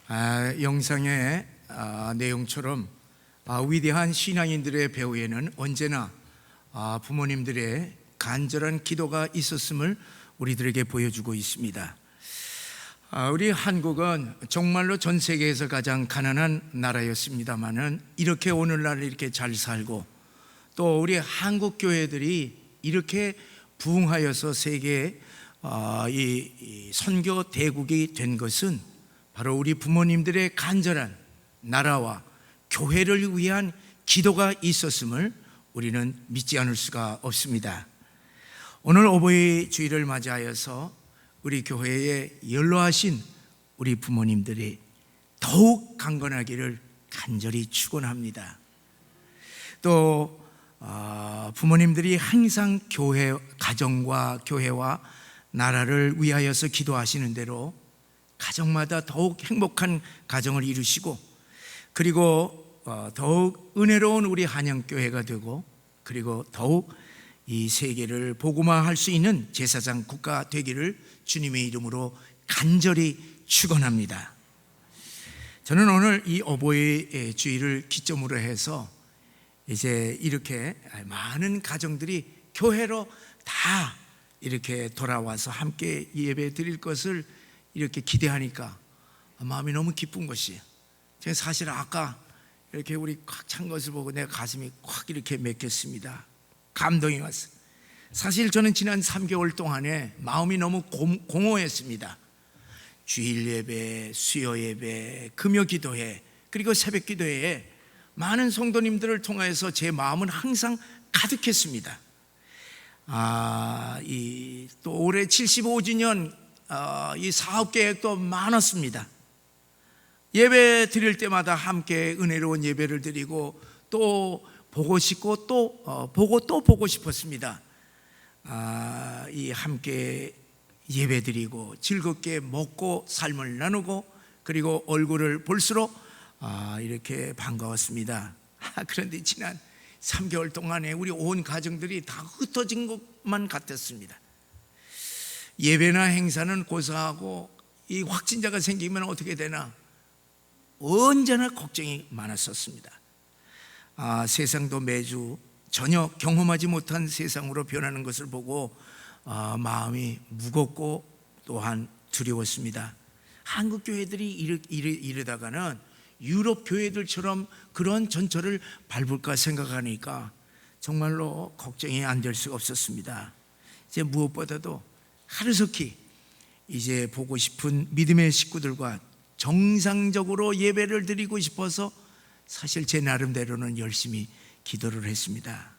영상의 내용처럼 위대한 신앙인들의 배후에는 언제나 부모님들의 간절한 기도가 있었음을 우리들에게 보여주고 있습니다. 우리 한국은 정말로 전 세계에서 가장 가난한 나라였습니다만은 이렇게 오늘날 이렇게 잘 살고 또 우리 한국 교회들이 이렇게 부흥하여서 세계 이 선교 대국이 된 것은 바로 우리 부모님들의 간절한 나라와 교회를 위한 기도가 있었음을 우리는 믿지 않을 수가 없습니다. 오늘 어버이 주일을 맞이하여서 우리 교회에 연로하신 우리 부모님들이 더욱 강건하기를 간절히 축원합니다. 또 부모님들이 항상 교회, 가정과 교회와 나라를 위하여서 기도하시는 대로 가정마다 더욱 행복한 가정을 이루시고 그리고 더욱 은혜로운 우리 한영교회가 되고 그리고 더욱 이 세계를 복음화할 수 있는 제사장 국가 되기를 주님의 이름으로 간절히 축원합니다. 저는 오늘 이 어버이 주일을 기점으로 해서 이제 이렇게 많은 가정들이 교회로 다 이렇게 돌아와서 함께 예배 드릴 것을 이렇게 기대하니까 마음이 너무 기쁜 것이에요. 제가 사실 아까 이렇게 우리 꽉 찬 것을 보고 내 가슴이 꽉 이렇게 맺혔습니다. 감동이 왔어요. 사실 저는 지난 3개월 동안에 마음이 너무 공허했습니다. 주일 예배, 수요 예배, 금요 기도회 그리고 새벽 기도회에 많은 성도님들을 통해서 제 마음은 항상 가득했습니다. 또 올해 75주년 이 사업 계획도 많았습니다. 예배 드릴 때마다 함께 은혜로운 예배를 드리고 또 보고 싶고 또 보고 싶었습니다. 이 함께 예배 드리고 즐겁게 먹고 삶을 나누고 그리고 얼굴을 볼수록 이렇게 반가웠습니다. 그런데 지난 3개월 동안에 우리 온 가정들이 다 흩어진 것만 같았습니다. 예배나 행사는 고사하고 이 확진자가 생기면 어떻게 되나 언제나 걱정이 많았었습니다. 세상도 매주 전혀 경험하지 못한 세상으로 변하는 것을 보고 마음이 무겁고 또한 두려웠습니다. 한국 교회들이 이러다가는 유럽 교회들처럼 그런 전철을 밟을까 생각하니까 정말로 걱정이 안 될 수가 없었습니다. 이제 무엇보다도 하루속히 이제 보고 싶은 믿음의 식구들과 정상적으로 예배를 드리고 싶어서 사실 제 나름대로는 열심히 기도를 했습니다.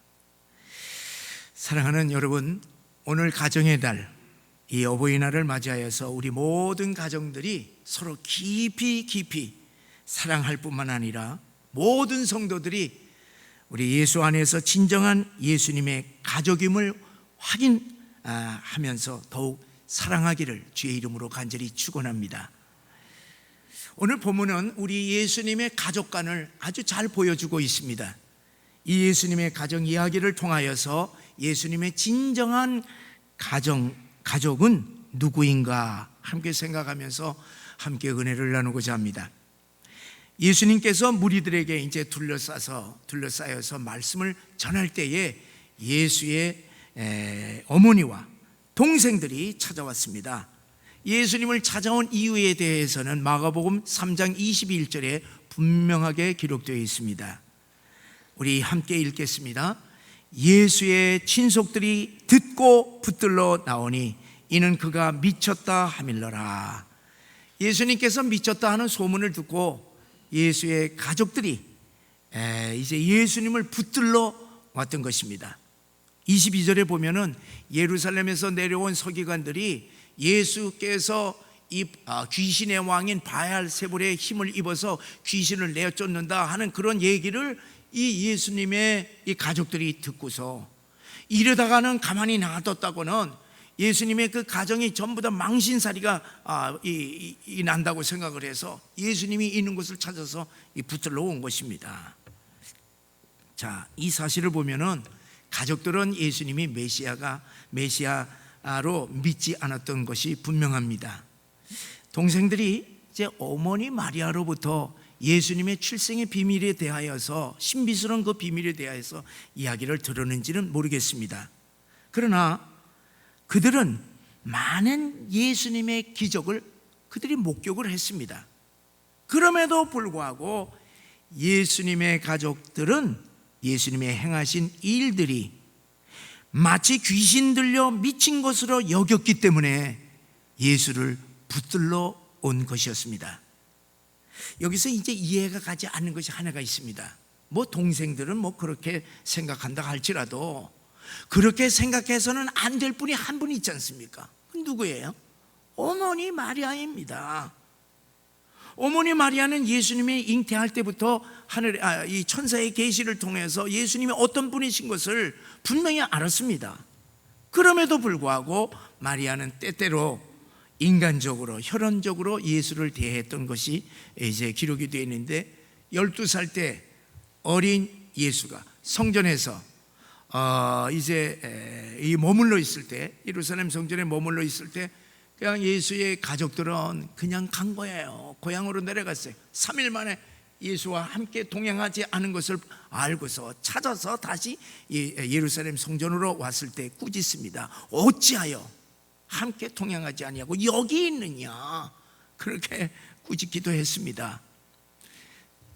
사랑하는 여러분, 오늘 가정의 달, 이 어버이날을 맞이하여서 우리 모든 가정들이 서로 깊이 사랑할 뿐만 아니라 모든 성도들이 우리 예수 안에서 진정한 예수님의 가족임을 확인하면서 더욱 사랑하기를 주의 이름으로 간절히 축원합니다. 오늘 본문은 우리 예수님의 가족관을 아주 잘 보여주고 있습니다. 이 예수님의 가정 이야기를 통하여서 예수님의 진정한 가족은 누구인가 함께 생각하면서 함께 은혜를 나누고자 합니다. 예수님께서 무리들에게 이제 둘러싸여서 말씀을 전할 때에 예수의 어머니와 동생들이 찾아왔습니다. 예수님을 찾아온 이유에 대해서는 마가복음 3장 21절에 분명하게 기록되어 있습니다. 우리 함께 읽겠습니다. 예수의 친속들이 듣고 붙들러 나오니 이는 그가 미쳤다 하밀러라. 예수님께서 미쳤다 하는 소문을 듣고 예수의 가족들이 이제 예수님을 붙들러 왔던 것입니다. 22절에 보면은 예루살렘에서 내려온 서기관들이 예수께서 이 귀신의 왕인 바알세불의 힘을 입어서 귀신을 내쫓는다 하는 그런 얘기를 이 예수님의 이 가족들이 듣고서 이러다가는 가만히 놔뒀다고는 예수님의 그 가정이 전부 다 망신살이가 난다고 생각을 해서 예수님이 있는 곳을 찾아서 붙들러 온 것입니다. 자, 이 사실을 보면은 가족들은 예수님이 메시아로 믿지 않았던 것이 분명합니다. 동생들이 이제 어머니 마리아로부터 예수님의 출생의 비밀에 대하여서, 신비스러운 그 비밀에 대하여서 이야기를 들었는지는 모르겠습니다. 그러나 그들은 많은 예수님의 기적을 그들이 목격을 했습니다. 그럼에도 불구하고 예수님의 가족들은 예수님의 행하신 일들이 마치 귀신 들려 미친 것으로 여겼기 때문에 예수를 붙들러 온 것이었습니다. 여기서 이제 이해가 가지 않는 것이 하나가 있습니다. 뭐 동생들은 뭐 그렇게 생각한다 할지라도 그렇게 생각해서는 안 될 분이 한 분 있지 않습니까? 누구예요? 어머니 마리아입니다. 어머니 마리아는 예수님이 잉태할 때부터 이 천사의 계시를 통해서 예수님이 어떤 분이신 것을 분명히 알았습니다. 그럼에도 불구하고 마리아는 때때로 인간적으로, 혈연적으로 예수를 대했던 것이 이제 기록이 되어 있는데, 12살 때 어린 예수가 성전에서 이제 머물러 있을 때, 예루살렘 성전에 머물러 있을 때 그냥 예수의 가족들은 그냥 간 거예요. 고향으로 내려갔어요. 3일 만에 예수와 함께 동행하지 않은 것을 알고서 찾아서 다시 예루살렘 성전으로 왔을 때 꾸짖습니다. 어찌하여 함께 동행하지 아니하고 여기 있느냐, 그렇게 꾸짖기도 했습니다.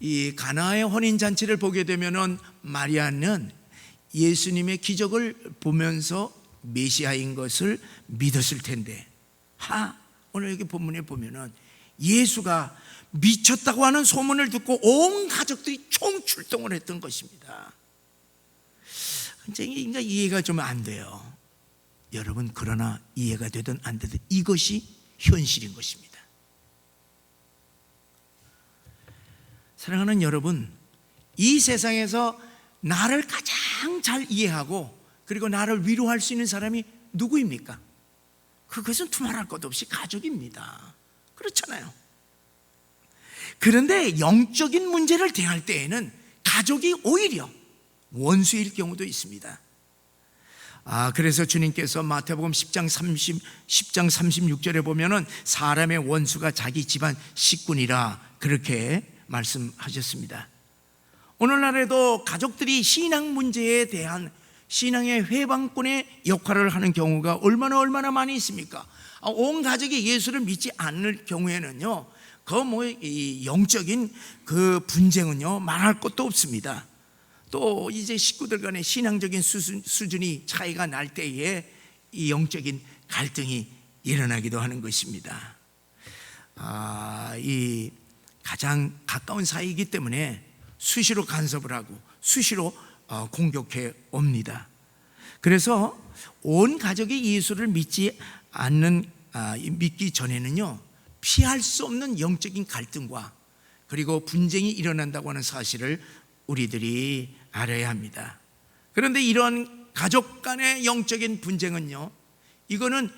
이 가나의 혼인잔치를 보게 되면은 마리아는 예수님의 기적을 보면서 메시아인 것을 믿었을 텐데, 오늘 여기 본문에 보면은 예수가 미쳤다고 하는 소문을 듣고 온 가족들이 총출동을 했던 것입니다. 그러니까 이해가 좀 안 돼요. 여러분, 그러나 이해가 되든 안 되든 이것이 현실인 것입니다. 사랑하는 여러분, 이 세상에서 나를 가장 잘 이해하고 그리고 나를 위로할 수 있는 사람이 누구입니까? 그것은 두말할 것 없이 가족입니다. 그렇잖아요. 그런데 영적인 문제를 대할 때에는 가족이 오히려 원수일 경우도 있습니다. 그래서 주님께서 마태복음 10장 36절에 보면은 사람의 원수가 자기 집안 식구니라, 그렇게 말씀하셨습니다. 오늘날에도 가족들이 신앙 문제에 대한 신앙의 회방꾼의 역할을 하는 경우가 얼마나 많이 있습니까? 온 가족이 예수를 믿지 않을 경우에는요, 이 영적인 그 분쟁은요 말할 것도 없습니다. 또 이제 식구들 간의 신앙적인 수준이 차이가 날 때에 이 영적인 갈등이 일어나기도 하는 것입니다. 이 가장 가까운 사이이기 때문에 수시로 간섭을 하고 수시로 공격해 옵니다. 그래서 온 가족이 예수를 믿지 믿기 전에는요, 피할 수 없는 영적인 갈등과 그리고 분쟁이 일어난다고 하는 사실을 우리들이 알아야 합니다. 그런데 이런 가족 간의 영적인 분쟁은요, 이거는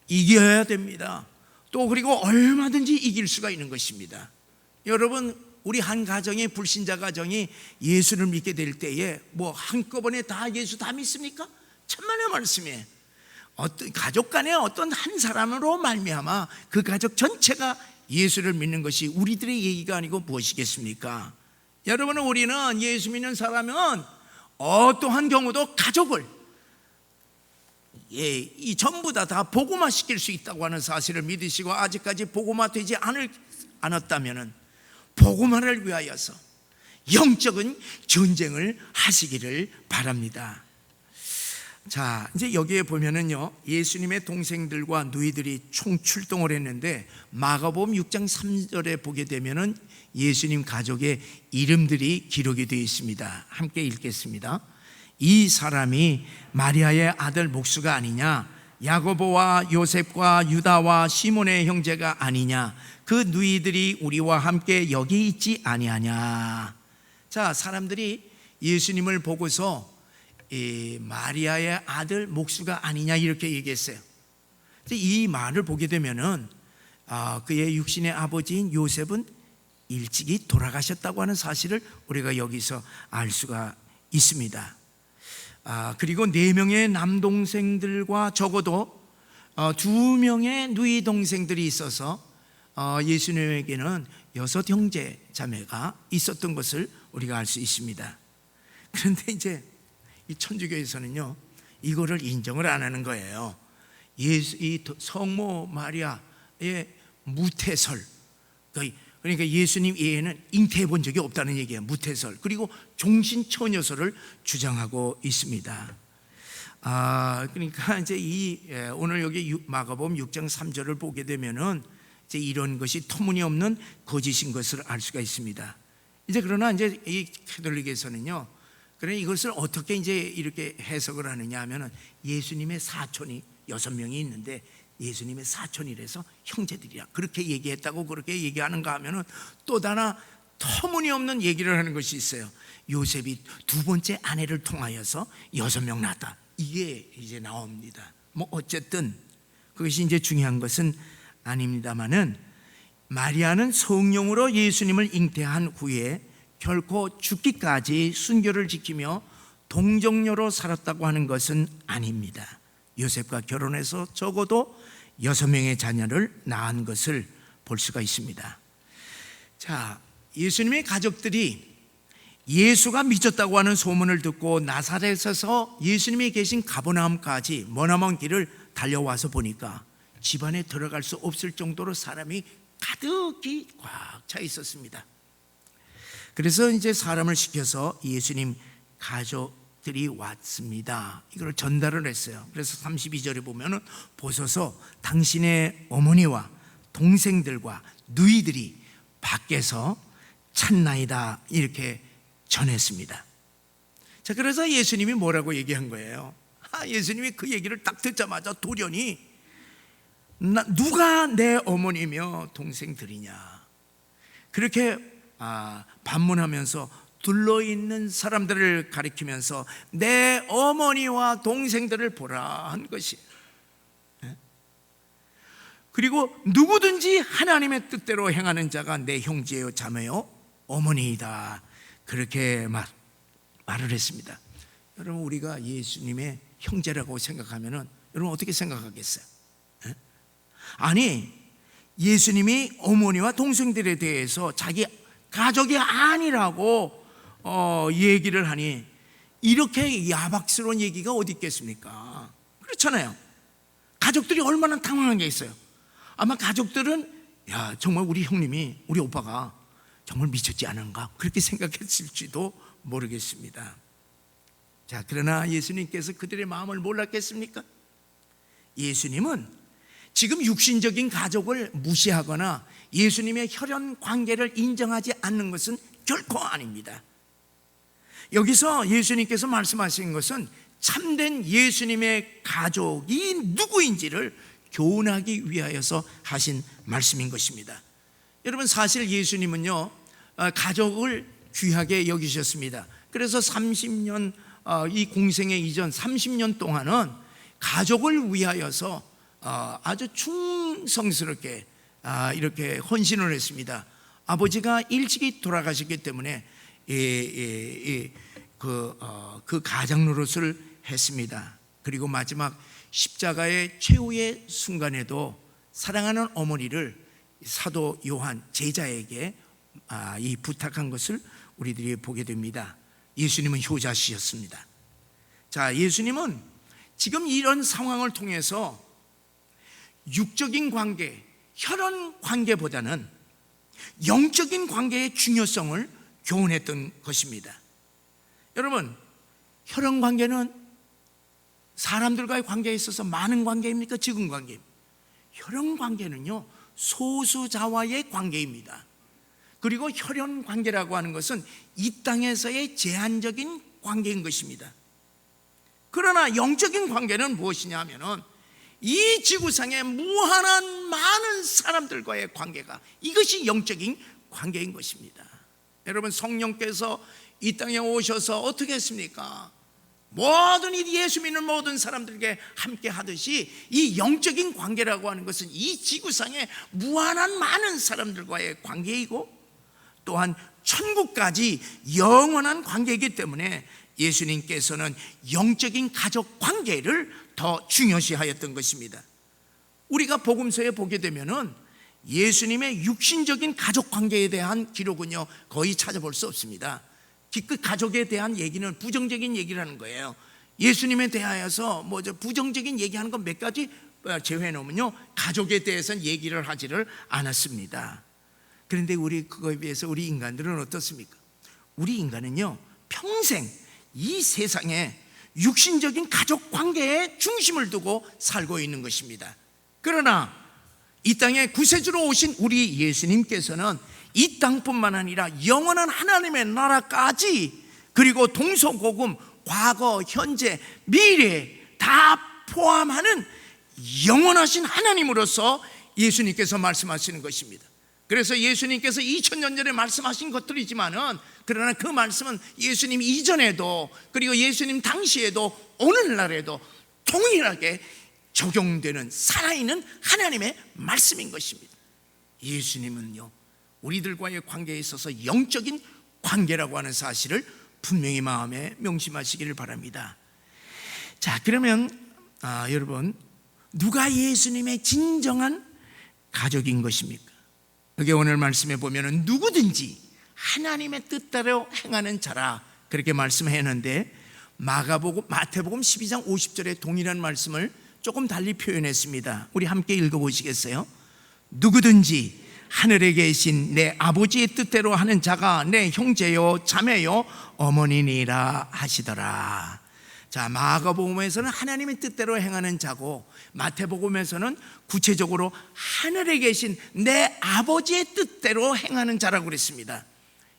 이겨야 됩니다. 또 그리고 얼마든지 이길 수가 있는 것입니다. 여러분, 우리 한 가정이, 불신자 가정이 예수를 믿게 될 때에 뭐 한꺼번에 다 예수 다 믿습니까? 천만의 말씀이에요. 어떤 가족 간에 어떤 한 사람으로 말미암아 그 가족 전체가 예수를 믿는 것이 우리들의 얘기가 아니고 무엇이겠습니까? 여러분, 우리는 예수 믿는 사람은 어떠한 경우도 가족을 이 전부 다 복음화 시킬 수 있다고 하는 사실을 믿으시고, 아직까지 복음화 되지 않았다면은 복음화를 위하여서 영적인 전쟁을 하시기를 바랍니다. 자, 이제 여기에 보면은요, 예수님의 동생들과 누이들이 총출동을 했는데, 마가복음 6장 3절에 보게 되면은 예수님 가족의 이름들이 기록이 되어 있습니다. 함께 읽겠습니다. 이 사람이 마리아의 아들 목수가 아니냐? 야고보와 요셉과 유다와 시몬의 형제가 아니냐? 그 누이들이 우리와 함께 여기 있지 아니하냐? 자, 사람들이 예수님을 보고서 마리아의 아들 목수가 아니냐 이렇게 얘기했어요. 이 말을 보게 되면은 그의 육신의 아버지인 요셉은 일찍이 돌아가셨다고 하는 사실을 우리가 여기서 알 수가 있습니다. 그리고 4명의 남동생들과 적어도 2명의 누이 동생들이 있어서 예수님에게는 6 형제 자매가 있었던 것을 우리가 알 수 있습니다. 그런데 이제 이 천주교에서는요, 이거를 인정을 안 하는 거예요. 이 성모 마리아의 무태설, 그러니까 예수님 외에는 잉태해 본 적이 없다는 얘기예요. 무태설, 그리고 종신처녀설을 주장하고 있습니다. 그러니까 이제 오늘 여기 마가복음 6장 3절을 보게 되면은 이제 이런 것이 터무니없는 거짓인 것을 알 수가 있습니다. 이제 그러나 이제 이 가톨릭에서는요, 그래 이것을 어떻게 이제 이렇게 해석을 하느냐 하면은 예수님의 사촌이 6명이 있는데 예수님의 사촌이라서 형제들이라 그렇게 얘기했다고 그렇게 얘기하는가 하면은 또 하나 터무니없는 얘기를 하는 것이 있어요. 요셉이 2번째 아내를 통하여서 6명 낳았다, 이게 이제 나옵니다. 뭐 어쨌든 그것이 이제 중요한 것은 아닙니다만은, 마리아는 성령으로 예수님을 잉태한 후에 결코 죽기까지 순교를 지키며 동정녀로 살았다고 하는 것은 아닙니다. 요셉과 결혼해서 적어도 6명의 자녀를 낳은 것을 볼 수가 있습니다. 자, 예수님의 가족들이 예수가 미쳤다고 하는 소문을 듣고 나사렛에서 예수님이 계신 가버나움까지 머나먼 길을 달려와서 보니까 집안에 들어갈 수 없을 정도로 사람이 가득히 꽉 차 있었습니다. 그래서 이제 사람을 시켜서 예수님 가족들이 왔습니다, 이걸 전달을 했어요. 그래서 32절에 보면은 보소서 당신의 어머니와 동생들과 누이들이 밖에서 찾나이다, 이렇게 전했습니다. 자, 그래서 예수님이 뭐라고 얘기한 거예요? 예수님이 그 얘기를 딱 듣자마자 돌연히 누가 내 어머니며 동생들이냐, 그렇게 반문하면서 둘러있는 사람들을 가리키면서 내 어머니와 동생들을 보라 한 것이에요. 그리고 누구든지 하나님의 뜻대로 행하는 자가 내 형제요 자매요 어머니이다, 그렇게 말을 했습니다. 여러분, 우리가 예수님의 형제라고 생각하면은 여러분 어떻게 생각하겠어요? 아니, 예수님이 어머니와 동생들에 대해서 자기 가족이 아니라고 얘기를 하니 이렇게 야박스러운 얘기가 어디 있겠습니까? 그렇잖아요. 가족들이 얼마나 당황한 게 있어요. 아마 가족들은 야, 정말 우리 형님이, 우리 오빠가 정말 미쳤지 않은가, 그렇게 생각했을지도 모르겠습니다. 자, 그러나 예수님께서 그들의 마음을 몰랐겠습니까? 예수님은 지금 육신적인 가족을 무시하거나 예수님의 혈연 관계를 인정하지 않는 것은 결코 아닙니다. 여기서 예수님께서 말씀하신 것은 참된 예수님의 가족이 누구인지를 교훈하기 위하여서 하신 말씀인 것입니다. 여러분, 사실 예수님은요, 가족을 귀하게 여기셨습니다. 그래서 30년, 이 공생의 이전 30년 동안은 가족을 위하여서 아주 충성스럽게 이렇게 헌신을 했습니다. 아버지가 일찍이 돌아가셨기 때문에 그 가장 노릇을 했습니다. 그리고 마지막 십자가의 최후의 순간에도 사랑하는 어머니를 사도 요한 제자에게 이 부탁한 것을 우리들이 보게 됩니다. 예수님은 효자시였습니다. 자, 예수님은 지금 이런 상황을 통해서 육적인 관계, 혈연 관계보다는 영적인 관계의 중요성을 교훈했던 것입니다. 여러분, 혈연 관계는 사람들과의 관계에 있어서 많은 관계입니까? 적은 관계입니까? 혈연 관계는요, 소수자와의 관계입니다. 그리고 혈연 관계라고 하는 것은 이 땅에서의 제한적인 관계인 것입니다. 그러나 영적인 관계는 무엇이냐 하면은 이 지구상에 무한한 많은 사람들과의 관계가, 이것이 영적인 관계인 것입니다. 여러분, 성령께서 이 땅에 오셔서 어떻게 했습니까? 모든 이 예수 믿는 모든 사람들에게 함께 하듯이 이 영적인 관계라고 하는 것은 이 지구상에 무한한 많은 사람들과의 관계이고 또한 천국까지 영원한 관계이기 때문에 예수님께서는 영적인 가족 관계를 더 중요시하였던 것입니다. 우리가 복음서에 보게 되면은 예수님의 육신적인 가족 관계에 대한 기록은요 거의 찾아볼 수 없습니다. 그 가족에 대한 얘기는 부정적인 얘기라는 거예요. 예수님에 대하여서 부정적인 얘기하는 건 몇 가지 제외해놓으면요 가족에 대해서는 얘기를 하지를 않았습니다. 그런데 그거에 비해서 우리 인간들은 어떻습니까? 우리 인간은요 평생 이 세상에 육신적인 가족 관계에 중심을 두고 살고 있는 것입니다. 그러나 이 땅에 구세주로 오신 우리 예수님께서는 이 땅뿐만 아니라 영원한 하나님의 나라까지, 그리고 동서고금, 과거, 현재, 미래 다 포함하는 영원하신 하나님으로서 예수님께서 말씀하시는 것입니다. 그래서 예수님께서 2000년 전에 말씀하신 것들이지만은, 그러나 그 말씀은 예수님 이전에도 그리고 예수님 당시에도 오늘날에도 동일하게 적용되는 살아있는 하나님의 말씀인 것입니다. 예수님은요 우리들과의 관계에 있어서 영적인 관계라고 하는 사실을 분명히 마음에 명심하시기를 바랍니다. 자, 그러면 여러분, 누가 예수님의 진정한 가족인 것입니까? 여기 오늘 말씀해 보면은 누구든지 하나님의 뜻대로 행하는 자라, 그렇게 말씀했는데, 마태복음 12장 50절에 동일한 말씀을 조금 달리 표현했습니다. 우리 함께 읽어보시겠어요? 누구든지 하늘에 계신 내 아버지의 뜻대로 하는 자가 내 형제요 자매요 어머니니라 하시더라. 자, 마가복음에서는 하나님의 뜻대로 행하는 자고, 마태복음에서는 구체적으로 하늘에 계신 내 아버지의 뜻대로 행하는 자라고 그랬습니다.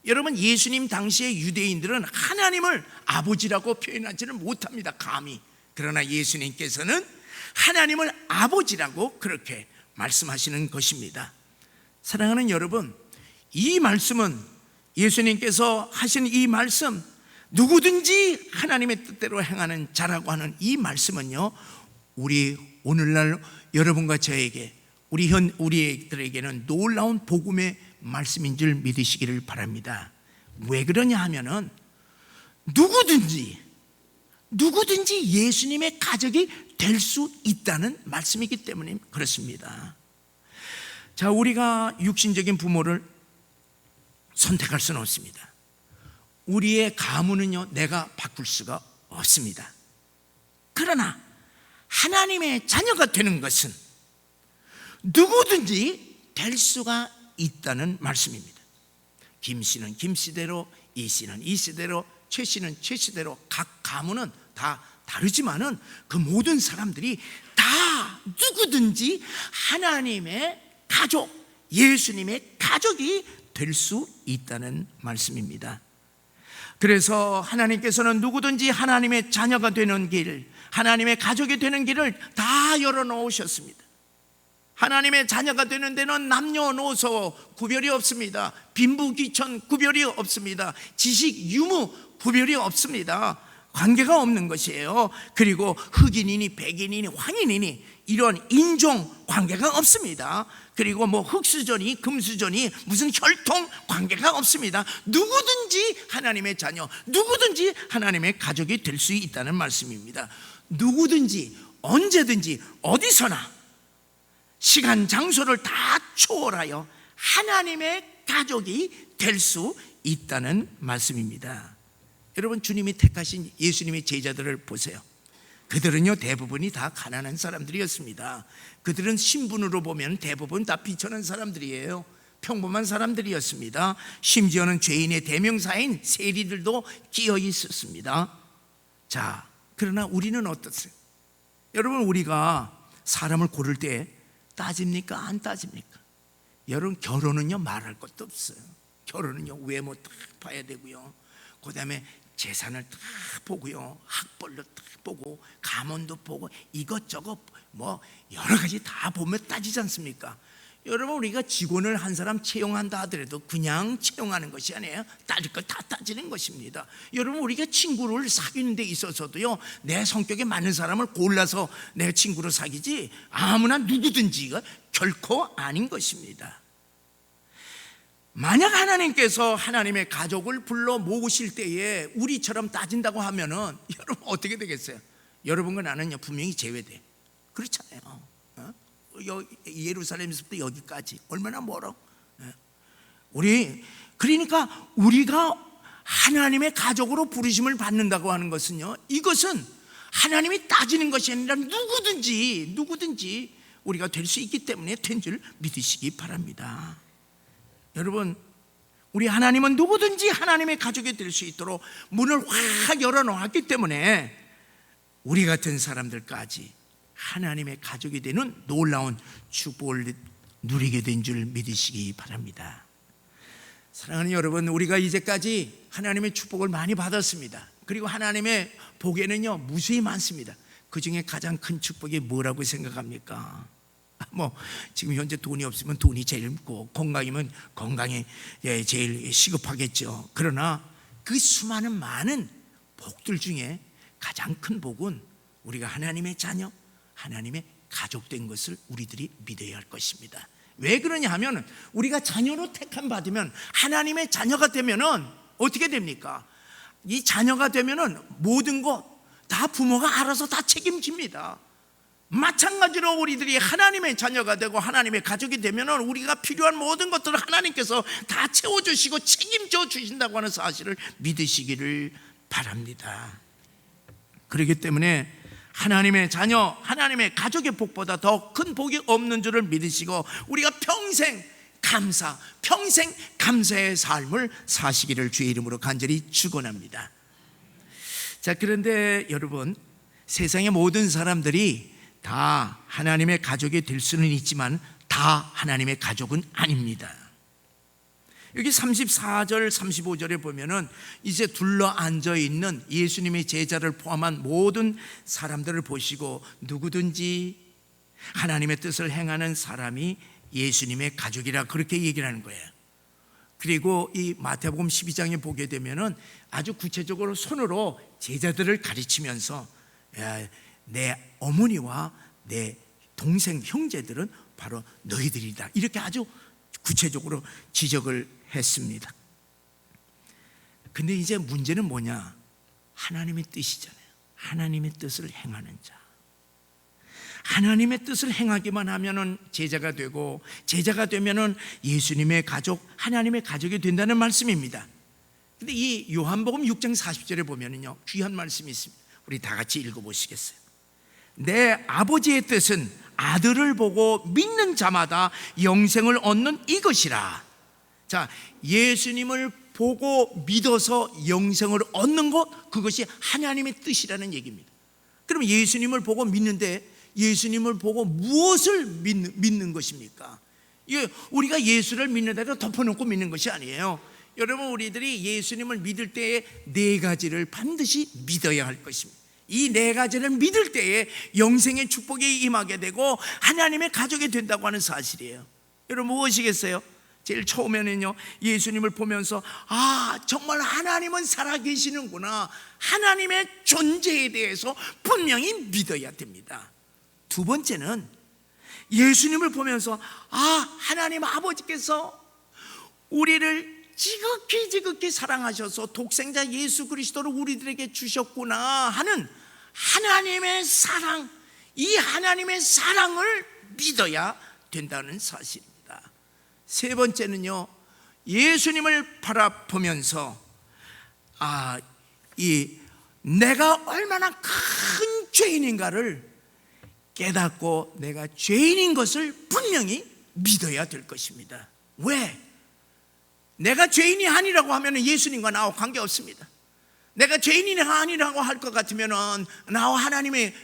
여러분, 예수님 당시의 유대인들은 하나님을 아버지라고 표현하지는 못합니다, 감히. 그러나 예수님께서는 하나님을 아버지라고 그렇게 말씀하시는 것입니다. 사랑하는 여러분, 이 말씀은, 예수님께서 하신 이 말씀, 누구든지 하나님의 뜻대로 행하는 자라고 하는 이 말씀은요, 우리 오늘날 여러분과 저에게, 우리들에게는 놀라운 복음의 말씀인 줄 믿으시기를 바랍니다. 왜 그러냐 하면은 누구든지 예수님의 가족이 될 수 있다는 말씀이기 때문에 그렇습니다. 자, 우리가 육신적인 부모를 선택할 수는 없습니다. 우리의 가문은요 내가 바꿀 수가 없습니다. 그러나 하나님의 자녀가 되는 것은 누구든지 될 수가 있다는 말씀입니다. 김 씨는 김 씨대로, 이 씨는 이 씨대로, 최 씨는 최 씨대로, 각 가문은 다 다르지만은 그 모든 사람들이 다 누구든지 하나님의 가족, 예수님의 가족이 될 수 있다는 말씀입니다. 그래서 하나님께서는 누구든지 하나님의 자녀가 되는 길, 하나님의 가족이 되는 길을 다 열어놓으셨습니다. 하나님의 자녀가 되는 데는 남녀노소 구별이 없습니다. 빈부귀천 구별이 없습니다. 지식 유무 구별이 없습니다. 관계가 없는 것이에요. 그리고 흑인이니 백인이니 황인이니 이런 인종 관계가 없습니다. 그리고 흑수저니 금수저니 무슨 혈통 관계가 없습니다. 누구든지 하나님의 자녀, 누구든지 하나님의 가족이 될 수 있다는 말씀입니다. 누구든지 언제든지 어디서나 시간 장소를 다 초월하여 하나님의 가족이 될 수 있다는 말씀입니다. 여러분, 주님이 택하신 예수님의 제자들을 보세요. 그들은요 대부분이 다 가난한 사람들이었습니다. 그들은 신분으로 보면 대부분 다 비천한 사람들이에요. 평범한 사람들이었습니다. 심지어는 죄인의 대명사인 세리들도 끼어 있었습니다. 자, 그러나 우리는 어떠세요? 여러분, 우리가 사람을 고를 때 따집니까? 안 따집니까? 여러분, 결혼은요 말할 것도 없어요. 결혼은요 외모 딱 봐야 되고요, 그 다음에 재산을 딱 보고요, 학벌도 딱 보고, 가문도 보고, 이것저것 여러 가지 다 보면 따지지 않습니까? 여러분, 우리가 직원을 한 사람 채용한다 하더라도 그냥 채용하는 것이 아니에요. 따질 거 다 따지는 것입니다. 여러분, 우리가 친구를 사귀는 데 있어서도요 내 성격에 맞는 사람을 골라서 내 친구로 사귀지 아무나 누구든지가 결코 아닌 것입니다. 만약 하나님께서 하나님의 가족을 불러 모으실 때에 우리처럼 따진다고 하면은 여러분 어떻게 되겠어요? 여러분과 나는요 분명히 제외돼. 그렇잖아요. 예루살렘에서부터 여기까지 얼마나 멀어? 그러니까 우리가 하나님의 가족으로 부르심을 받는다고 하는 것은요, 이것은 하나님이 따지는 것이 아니라 누구든지 우리가 될 수 있기 때문에 된 줄 믿으시기 바랍니다. 여러분, 우리 하나님은 누구든지 하나님의 가족이 될 수 있도록 문을 확 열어놓았기 때문에 우리 같은 사람들까지 하나님의 가족이 되는 놀라운 축복을 누리게 된 줄 믿으시기 바랍니다. 사랑하는 여러분, 우리가 이제까지 하나님의 축복을 많이 받았습니다. 그리고 하나님의 복에는요 무수히 많습니다. 그 중에 가장 큰 축복이 뭐라고 생각합니까? 지금 현재 돈이 없으면 돈이 제일 고, 건강이면 건강이 제일 시급하겠죠. 그러나 그 수많은 많은 복들 중에 가장 큰 복은 우리가 하나님의 자녀, 하나님의 가족 된 것을 우리들이 믿어야 할 것입니다. 왜 그러냐 하면 우리가 자녀로 택함 받으면, 하나님의 자녀가 되면은 어떻게 됩니까? 이 자녀가 되면은 모든 것 다 부모가 알아서 다 책임집니다. 마찬가지로 우리들이 하나님의 자녀가 되고 하나님의 가족이 되면은 우리가 필요한 모든 것들을 하나님께서 다 채워주시고 책임져 주신다고 하는 사실을 믿으시기를 바랍니다. 그렇기 때문에 하나님의 자녀, 하나님의 가족의 복보다 더 큰 복이 없는 줄을 믿으시고 우리가 평생 감사의 삶을 사시기를 주의 이름으로 간절히 축원합니다. 자, 그런데 여러분, 세상의 모든 사람들이 다 하나님의 가족이 될 수는 있지만 다 하나님의 가족은 아닙니다. 여기 34절 35절에 보면은 이제 둘러 앉아 있는 예수님의 제자를 포함한 모든 사람들을 보시고 누구든지 하나님의 뜻을 행하는 사람이 예수님의 가족이라 그렇게 얘기를 하는 거예요. 그리고 이 마태복음 12장에 보게 되면은 아주 구체적으로 손으로 제자들을 가르치면서 내 어머니와 내 동생 형제들은 바로 너희들이다, 이렇게 아주 구체적으로 지적을 했습니다. 근데 이제 문제는 뭐냐? 하나님의 뜻이잖아요. 하나님의 뜻을 행하는 자. 하나님의 뜻을 행하기만 하면은 제자가 되고, 제자가 되면은 예수님의 가족, 하나님의 가족이 된다는 말씀입니다. 근데 이 요한복음 6장 40절에 보면은요 귀한 말씀이 있습니다. 우리 다 같이 읽어보시겠어요? 내 아버지의 뜻은 아들을 보고 믿는 자마다 영생을 얻는 이것이라. 자, 예수님을 보고 믿어서 영생을 얻는 것, 그것이 하나님의 뜻이라는 얘기입니다. 그럼 예수님을 보고 믿는데 예수님을 보고 무엇을 믿는 것입니까? 우리가 예수를 믿는다고 덮어놓고 믿는 것이 아니에요. 여러분, 우리들이 예수님을 믿을 때에 네 가지를 반드시 믿어야 할 것입니다. 이 네 가지를 믿을 때에 영생의 축복이 임하게 되고 하나님의 가족이 된다고 하는 사실이에요. 여러분, 무엇이겠어요? 제일 처음에는요 예수님을 보면서 정말 하나님은 살아계시는구나, 하나님의 존재에 대해서 분명히 믿어야 됩니다. 두 번째는 예수님을 보면서 하나님 아버지께서 우리를 지극히 사랑하셔서 독생자 예수 그리스도를 우리들에게 주셨구나 하는 하나님의 사랑, 이 하나님의 사랑을 믿어야 된다는 사실입니다. 세 번째는요 예수님을 바라보면서 내가 얼마나 큰 죄인인가를 깨닫고 내가 죄인인 것을 분명히 믿어야 될 것입니다. 왜? 내가 죄인이 아니라고 하면 예수님과 나와 관계없습니다. 내가 죄인이 아니라고 할 것 같으면 나와 하나님의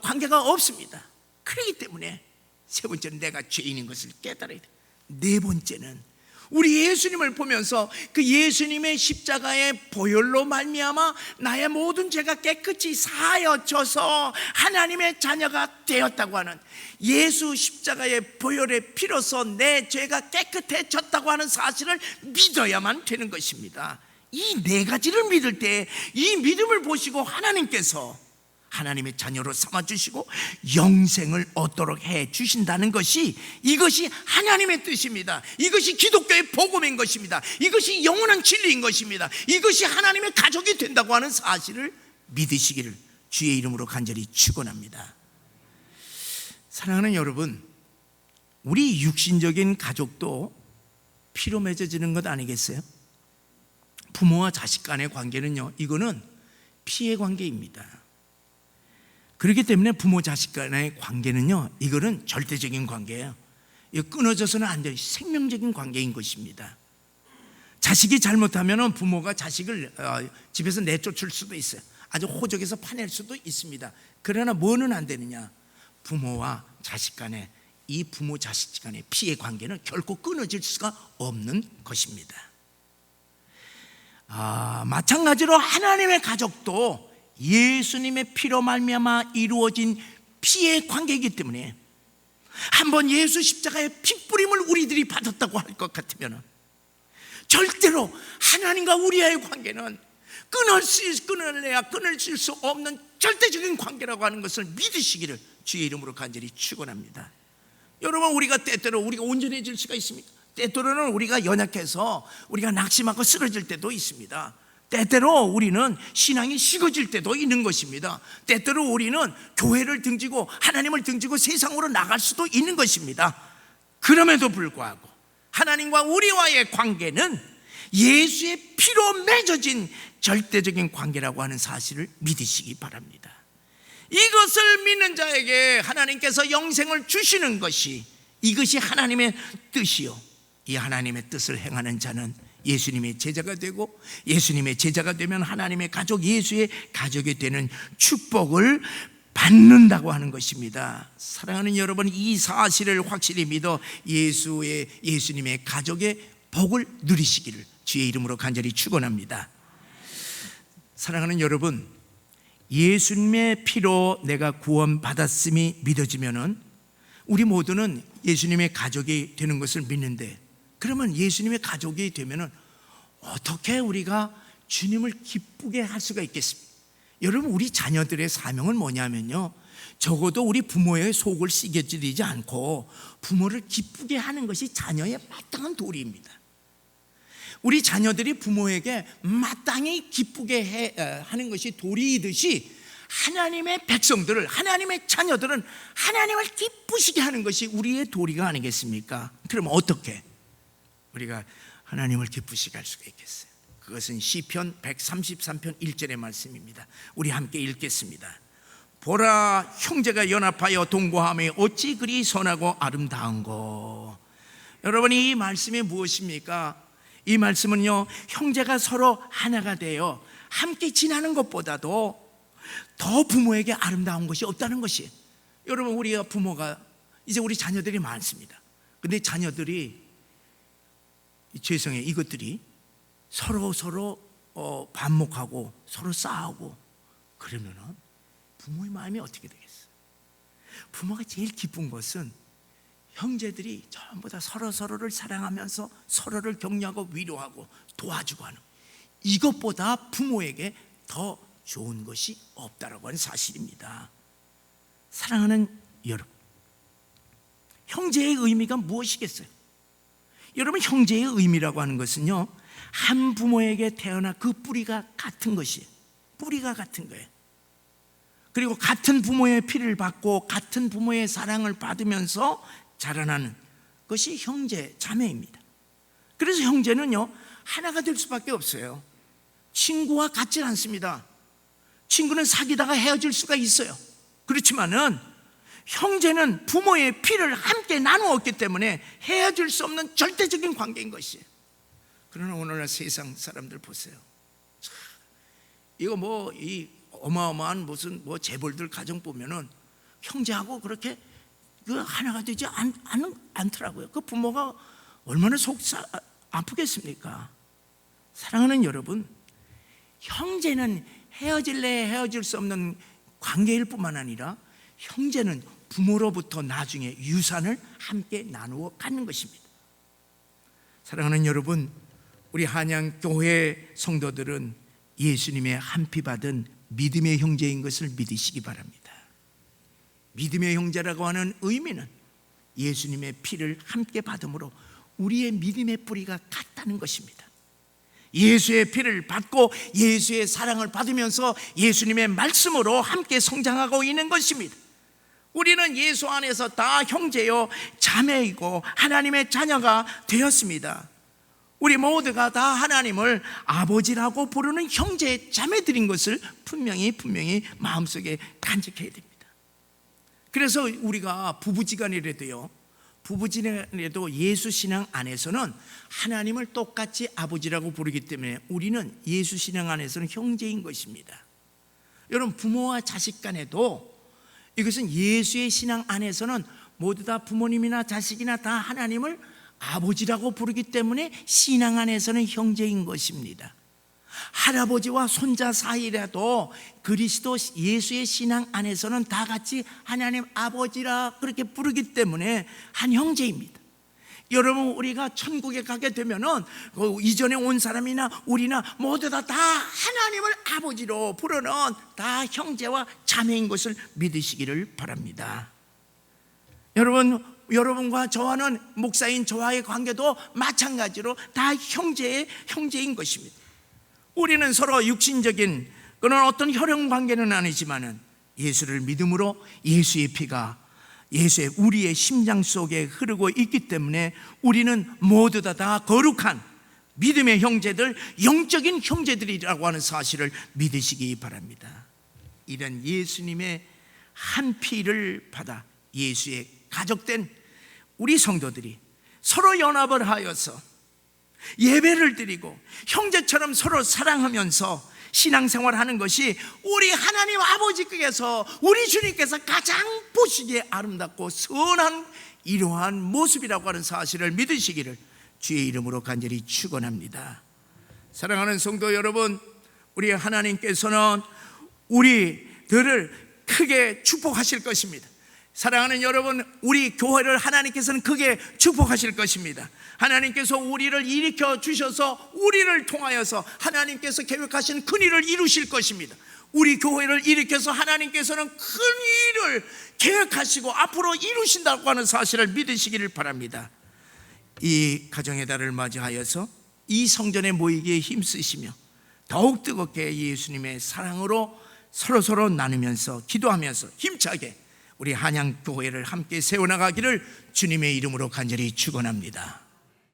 관계가 없습니다. 그렇기 때문에 세 번째는 내가 죄인인 것을 깨달아야 돼. 네 번째는 우리 예수님을 보면서 그 예수님의 십자가의 보혈로 말미암아 나의 모든 죄가 깨끗이 사하여져서 하나님의 자녀가 되었다고 하는, 예수 십자가의 보혈의 피로서 내 죄가 깨끗해졌다고 하는 사실을 믿어야만 되는 것입니다. 이 네 가지를 믿을 때 이 믿음을 보시고 하나님께서 하나님의 자녀로 삼아주시고 영생을 얻도록 해주신다는 것이, 이것이 하나님의 뜻입니다. 이것이 기독교의 복음인 것입니다. 이것이 영원한 진리인 것입니다. 이것이 하나님의 가족이 된다고 하는 사실을 믿으시기를 주의 이름으로 간절히 축원합니다. 사랑하는 여러분, 우리 육신적인 가족도 피로 맺어지는 것 아니겠어요? 부모와 자식 간의 관계는요, 이거는 피의 관계입니다. 그렇기 때문에 부모 자식 간의 관계는요, 이거는 절대적인 관계예요. 이거 끊어져서는 안 돼요. 생명적인 관계인 것입니다. 자식이 잘못하면 부모가 자식을 집에서 내쫓을 수도 있어요. 아주 호적에서 파낼 수도 있습니다. 그러나 뭐는 안 되느냐? 부모와 자식 간의, 이 부모 자식 간의 피의 관계는 결코 끊어질 수가 없는 것입니다. 마찬가지로 하나님의 가족도 예수님의 피로 말미암아 이루어진 피의 관계이기 때문에 한번 예수 십자가의 핏부림을 우리들이 받았다고 할 것 같으면 절대로 하나님과 우리와의 관계는 끊어질 수 없는 절대적인 관계라고 하는 것을 믿으시기를 주의 이름으로 간절히 축원합니다. 여러분, 우리가 때때로 우리가 온전해질 수가 있습니까? 때때로는 우리가 연약해서 우리가 낙심하고 쓰러질 때도 있습니다. 때때로 우리는 신앙이 식어질 때도 있는 것입니다. 때때로 우리는 교회를 등지고 하나님을 등지고 세상으로 나갈 수도 있는 것입니다. 그럼에도 불구하고 하나님과 우리와의 관계는 예수의 피로 맺어진 절대적인 관계라고 하는 사실을 믿으시기 바랍니다. 이것을 믿는 자에게 하나님께서 영생을 주시는 것이, 이것이 하나님의 뜻이요, 이 하나님의 뜻을 행하는 자는 예수님의 제자가 되고, 예수님의 제자가 되면 하나님의 가족, 예수의 가족이 되는 축복을 받는다고 하는 것입니다. 사랑하는 여러분, 이 사실을 확실히 믿어 예수님의 가족의 복을 누리시기를 주의 이름으로 간절히 축원합니다. 사랑하는 여러분, 예수님의 피로 내가 구원받았음이 믿어지면은 우리 모두는 예수님의 가족이 되는 것을 믿는데, 그러면 예수님의 가족이 되면은 어떻게 우리가 주님을 기쁘게 할 수가 있겠습니까? 여러분, 우리 자녀들의 사명은 뭐냐면요, 적어도 우리 부모의 속을 썩여지리지 않고 부모를 기쁘게 하는 것이 자녀의 마땅한 도리입니다. 우리 자녀들이 부모에게 마땅히 기쁘게 하는 것이 도리이듯이 하나님의 백성들을, 하나님의 자녀들은 하나님을 기쁘시게 하는 것이 우리의 도리가 아니겠습니까? 그럼 어떻게 우리가 하나님을 기쁘시게 할 수가 있겠어요? 그것은 시편 133편 1절의 말씀입니다. 우리 함께 읽겠습니다. 보라, 형제가 연합하여 동거함이 어찌 그리 선하고 아름다운고. 여러분, 이 말씀이 무엇입니까? 이 말씀은요, 형제가 서로 하나가 되어 함께 지내는 것보다도 더 부모에게 아름다운 것이 없다는 것이. 여러분, 우리가 부모가 이제 우리 자녀들이 많습니다. 근데 자녀들이, 죄송해요, 이것들이 서로 반목하고 서로 싸우고 그러면은 부모의 마음이 어떻게 되겠어요? 부모가 제일 기쁜 것은 형제들이 전부 다 서로를 사랑하면서 서로를 격려하고 위로하고 도와주고 하는, 이것보다 부모에게 더 좋은 것이 없다라고 하는 사실입니다. 사랑하는 여러분, 형제의 의미가 무엇이겠어요? 여러분, 형제의 의미라고 하는 것은요, 한 부모에게 태어나 그 뿌리가 같은 것이에요. 뿌리가 같은 거예요. 그리고 같은 부모의 피를 받고 같은 부모의 사랑을 받으면서 자라나는 것이 형제, 자매입니다. 그래서 형제는요, 하나가 될 수밖에 없어요. 친구와 같지 않습니다. 친구는 사귀다가 헤어질 수가 있어요. 그렇지만은 형제는 부모의 피를 함께 나누었기 때문에 헤어질 수 없는 절대적인 관계인 것이에요. 그러나 오늘날 세상 사람들 보세요. 이거 이 어마어마한 무슨 재벌들 가정 보면은 형제하고 그렇게 하나가 되지 않더라고요. 그 부모가 얼마나 속 아프겠습니까? 사랑하는 여러분, 형제는 헤어질 수 없는 관계일 뿐만 아니라 형제는 부모로부터 나중에 유산을 함께 나누어 갖는 것입니다. 사랑하는 여러분, 우리 한양교회 성도들은 예수님의 한 피 받은 믿음의 형제인 것을 믿으시기 바랍니다. 믿음의 형제라고 하는 의미는 예수님의 피를 함께 받음으로 우리의 믿음의 뿌리가 같다는 것입니다. 예수의 피를 받고 예수의 사랑을 받으면서 예수님의 말씀으로 함께 성장하고 있는 것입니다. 우리는 예수 안에서 다 형제요 자매이고 하나님의 자녀가 되었습니다. 우리 모두가 다 하나님을 아버지라고 부르는 형제 자매들인 것을 분명히 마음속에 간직해야 됩니다. 그래서 우리가 부부지간이라도 예수 신앙 안에서는 하나님을 똑같이 아버지라고 부르기 때문에 우리는 예수 신앙 안에서는 형제인 것입니다. 여러분, 부모와 자식 간에도 이것은 예수의 신앙 안에서는 모두 다 부모님이나 자식이나 다 하나님을 아버지라고 부르기 때문에 신앙 안에서는 형제인 것입니다. 할아버지와 손자 사이라도 그리스도 예수의 신앙 안에서는 다 같이 하나님 아버지라 그렇게 부르기 때문에 한 형제입니다. 여러분, 우리가 천국에 가게 되면은 이전에 온 사람이나 우리나 모두 다 하나님을 아버지로 부르는 다 형제와 자매인 것을 믿으시기를 바랍니다. 여러분과 저와는 목사인 저와의 관계도 마찬가지로 다 형제인 것입니다. 우리는 서로 육신적인 그런 어떤 혈연 관계는 아니지만은 예수를 믿음으로 예수의 피가 우리의 심장 속에 흐르고 있기 때문에 우리는 모두 다 거룩한 믿음의 형제들, 영적인 형제들이라고 하는 사실을 믿으시기 바랍니다. 이런 예수님의 한 피를 받아 예수의 가족된 우리 성도들이 서로 연합을 하여서 예배를 드리고 형제처럼 서로 사랑하면서 신앙생활하는 것이 우리 하나님 아버지께서 우리 주님께서 가장 보시기에 아름답고 선한 이러한 모습이라고 하는 사실을 믿으시기를 주의 이름으로 간절히 축원합니다. 사랑하는 성도 여러분, 우리 하나님께서는 우리들을 크게 축복하실 것입니다. 사랑하는 여러분, 우리 교회를 하나님께서는 크게 축복하실 것입니다. 하나님께서 우리를 일으켜 주셔서 우리를 통하여서 하나님께서 계획하신 큰 일을 이루실 것입니다. 우리 교회를 일으켜서 하나님께서는 큰 일을 계획하시고 앞으로 이루신다고 하는 사실을 믿으시기를 바랍니다. 이 가정의 달을 맞이하여서 이 성전에 모이기에 힘쓰시며 더욱 뜨겁게 예수님의 사랑으로 서로 나누면서 기도하면서 힘차게 우리 한양교회를 함께 세워나가기를 주님의 이름으로 간절히 축원합니다.